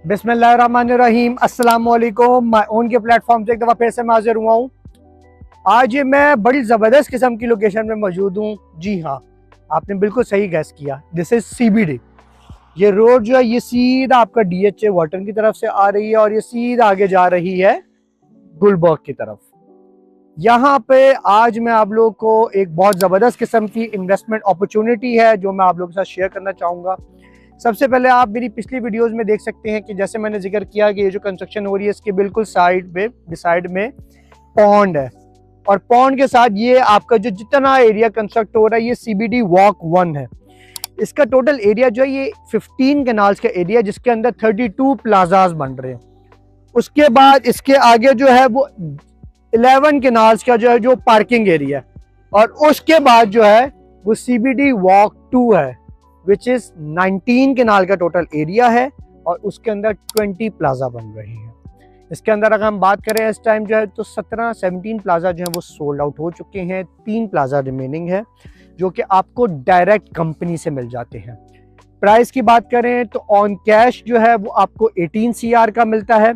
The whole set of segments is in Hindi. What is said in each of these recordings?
बिस्मिल्लाहिर्रहमानिर्रहीम, अस्सलाम वालेकुम। माय ओन के प्लेटफॉर्म से एक दफ़ा फिर से मैं हाजिर हुआ हूँ। आज मैं बड़ी ज़बरदस्त किस्म की लोकेशन में मौजूद हूँ। जी हाँ, आपने बिल्कुल सही गैस किया। This is CBD। ये रोड जो है ये सीधा आपका DHA वाटन की तरफ से आ रही है और ये सीधा आगे जा रही है गुलबर्ग की तरफ। यहाँ पे आज मैं आप लोगों को एक बहुत ज़बरदस्त किस्म की इन्वेस्टमेंट अपॉर्चुनिटी है जो मैं आप लोगों के साथ शेयर करना चाहूँगा। सबसे पहले आप मेरी पिछली वीडियोस में देख सकते हैं कि जैसे मैंने जिक्र किया कि ये जो कंस्ट्रक्शन हो रही है इसके बिल्कुल साइड में पॉन्ड है और पॉन्ड के साथ ये आपका जो जितना एरिया कंस्ट्रक्ट हो रहा है ये CBD वॉक 1 है। इसका टोटल एरिया जो है ये 15 कैनाल्स का एरिया जिसके अंदर 32 प्लाजाज बन रहे हैं। उसके बाद इसके आगे जो है वो 11 कैनाल्स का जो है जो पार्किंग एरिया और उसके बाद जो है वो CBD वॉक 2 है विच इज 19 कैनाल का टोटल एरिया है और उसके अंदर 20 प्लाजा बन रहे हैं। इसके अंदर अगर हम बात करें इस टाइम जो है तो 17 प्लाजा जो है वो सोल्ड आउट हो चुके हैं। 3 प्लाजा रिमेनिंग है जो कि आपको डायरेक्ट कंपनी से मिल जाते हैं। प्राइस की बात करें तो ऑन कैश जो है वो आपको 18 CR का मिलता है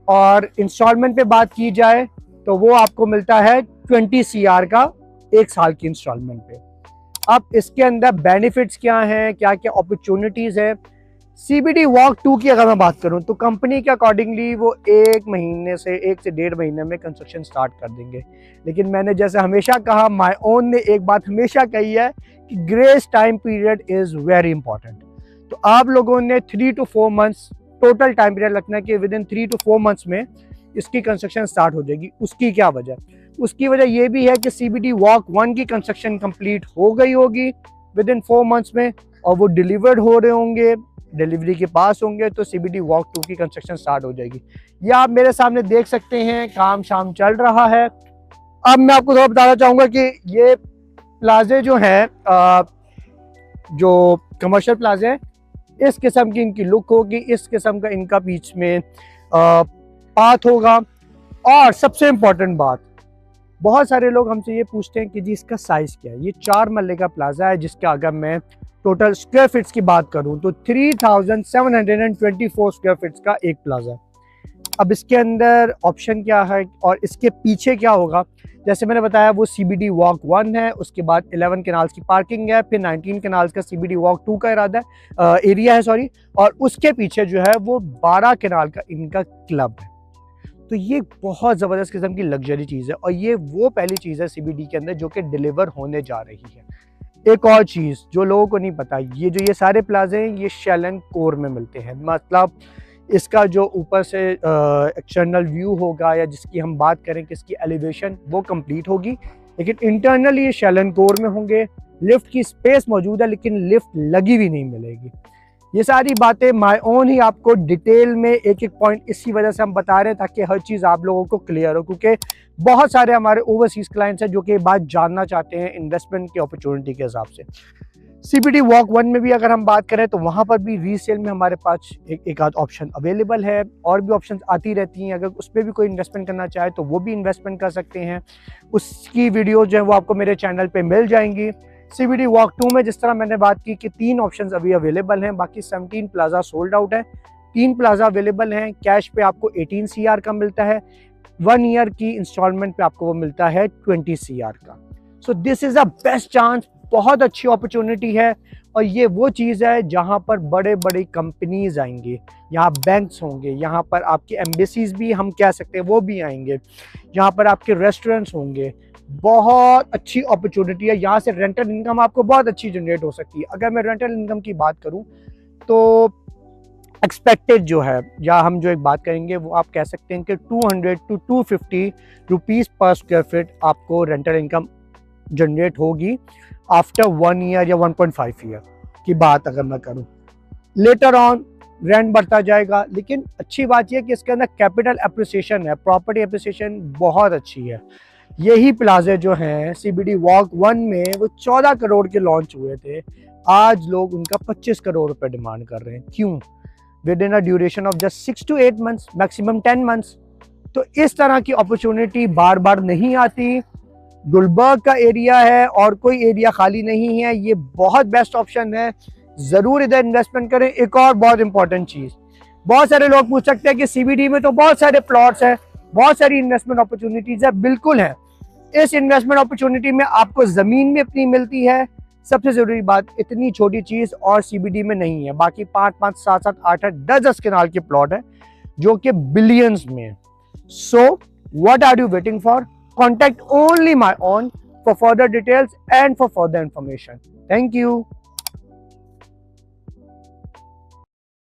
और इंस्टॉलमेंट पे बात की जाए तो वो आपको मिलता है 20 CR का 1 साल की इंस्टॉलमेंट पे। अब इसके अंदर बेनिफिट्स क्या हैं, क्या क्या अपॉर्चुनिटीज़ है। CBD वॉक 2 की अगर मैं बात करूं तो कंपनी के अकॉर्डिंगली वो 1 से 1.5 महीने में कंस्ट्रक्शन स्टार्ट कर देंगे। लेकिन मैंने जैसे हमेशा कहा, माय ओन ने एक बात हमेशा कही है कि grace time period is very important. तो आप लोगों ने 3 to 4 months total time period रखना है कि विद इन 3 to 4 मंथ्स में इसकी कंस्ट्रक्शन स्टार्ट हो जाएगी। उसकी क्या वजह? उसकी वजह ये भी है कि CBD वॉक 1 की कंस्ट्रक्शन कंप्लीट हो गई होगी विद इन 4 मंथ्स में और वो डिलीवर्ड हो रहे होंगे, डिलीवरी के पास होंगे तो CBD वॉक 2 की कंस्ट्रक्शन स्टार्ट हो जाएगी। ये आप मेरे सामने देख सकते हैं, काम शाम चल रहा है। अब मैं आपको थोड़ा बताना चाहूँगा कि ये प्लाजे जो हैं जो कमर्शियल प्लाजे हैं इस किस्म की इनकी लुक होगी, इस किस्म का इनका बीच में पाथ होगा। और सबसे इम्पोर्टेंट बात, बहुत सारे लोग हमसे ये पूछते हैं कि जी इसका साइज़ क्या है। ये 4 मरले का प्लाजा है जिसका अगर मैं टोटल स्क्वायर फीट्स की बात करूं तो 3724 स्क्वायर फीट्स का एक प्लाजा है। अब इसके अंदर ऑप्शन क्या है और इसके पीछे क्या होगा, जैसे मैंने बताया वो CBD वॉक 1 है, उसके बाद 11 कैनाल्स की पार्किंग है, फिर 19 कैनाल्स का CBD वॉक 2 का एरिया है सॉरी, और उसके पीछे जो है वो 12 कैनाल का इनका क्लब है। तो ये बहुत ज़बरदस्त किस्म की लग्जरी चीज़ है और ये वो पहली चीज़ है CBD के अंदर जो कि डिलीवर होने जा रही है। एक और चीज़ जो लोगों को नहीं पता, ये सारे प्लाजे हैं ये शेल एंड कोर में मिलते हैं। मतलब इसका जो ऊपर से एक्सटर्नल व्यू होगा या जिसकी हम बात करें कि इसकी एलिवेशन वो कंप्लीट होगी, लेकिन इंटरनली ये शेल एंड कोर में होंगे। लिफ्ट की स्पेस मौजूद है लेकिन लिफ्ट लगी हुई नहीं मिलेगी। ये सारी बातें माय ओन ही आपको डिटेल में एक एक पॉइंट इसी वजह से हम बता रहे हैं ताकि हर चीज़ आप लोगों को क्लियर हो, क्योंकि बहुत सारे हमारे ओवरसीज क्लाइंट्स हैं जो कि बात जानना चाहते हैं इन्वेस्टमेंट की अपॉर्चुनिटी के हिसाब से। CBD वॉक 1 में भी अगर हम बात करें तो वहाँ पर भी रीसेल में हमारे पास एक आध ऑप्शन अवेलेबल है और भी ऑप्शन आती रहती हैं। अगर उस पर भी कोई इन्वेस्टमेंट करना चाहे तो वो भी इन्वेस्टमेंट कर सकते हैं। उसकी वीडियो जो है वो आपको मेरे चैनल पर मिल जाएंगी। CBD वॉक 2 में जिस तरह मैंने बात की कि 3 ऑप्शंस अभी अवेलेबल हैं, बाकी 17 प्लाजा सोल्ड आउट है। 3 प्लाजा अवेलेबल हैं। कैश पे आपको 18 CR का मिलता है, 1 ईयर की इंस्टॉलमेंट पे आपको वो मिलता है 20 CR का। So this is a best chance, बहुत अच्छी अपॉर्चुनिटी है और ये वो चीज़ है जहाँ पर बड़े बड़े कंपनीज आएंगे, यहाँ बैंक्स होंगे, यहाँ पर आपकी एम्बेसीज भी हम कह सकते हैं वो भी आएंगे, यहाँ पर आपके रेस्टोरेंट्स होंगे। बहुत अच्छी अपॉर्चुनिटी है। यहाँ से रेंटल इनकम आपको बहुत अच्छी जनरेट हो सकती है। अगर मैं रेंटल इनकम की बात करूँ तो एक्सपेक्टेड जो है या हम जो एक बात करेंगे वो आप कह सकते हैं कि 200 to 250 रुपीज़ पर स्क्वायर फीट आपको रेंटल इनकम जनरेट होगी आफ्टर 1 ईयर या 1.5 ईयर की बात अगर मैं करूँ। लेटर ऑन रेंट बढ़ता जाएगा, लेकिन अच्छी बात यह कि इसके अंदर कैपिटल एप्रिसिएशन है, प्रॉपर्टी एप्रिसिएशन बहुत अच्छी है। यही प्लाजे जो हैं CBD वॉक 1 में वो 14 करोड़ के लॉन्च हुए थे, आज लोग उनका 25 करोड़ रुपए डिमांड कर रहे हैं। क्यों? With in a duration of just 6 to 8 months, maximum 10 months. तो इस तरह की अपॉर्चुनिटी बार बार नहीं आती। गुलबर्ग का एरिया है और कोई एरिया खाली नहीं है, ये बहुत बेस्ट ऑप्शन है, ज़रूर इधर इन्वेस्टमेंट करें। एक और बहुत इंपॉर्टेंट चीज़, बहुत सारे लोग पूछ सकते हैं कि सीबीडी में तो बहुत सारे प्लॉट्स हैं, बहुत सारी इन्वेस्टमेंट अपॉर्चुनिटीज़ है। बिल्कुल है, इस इन्वेस्टमेंट अपॉर्चुनिटी में आपको ज़मीन में अपनी मिलती है। सबसे ज़रूरी बात, इतनी छोटी चीज़ और सीबीडी में नहीं है। बाकी 5-5, 7-7, 8-8, 10-10 कनाल के प्लॉट है जो कि बिलियंस में है। So what are you waiting for? Contact only my own for further details and for further information. Thank you.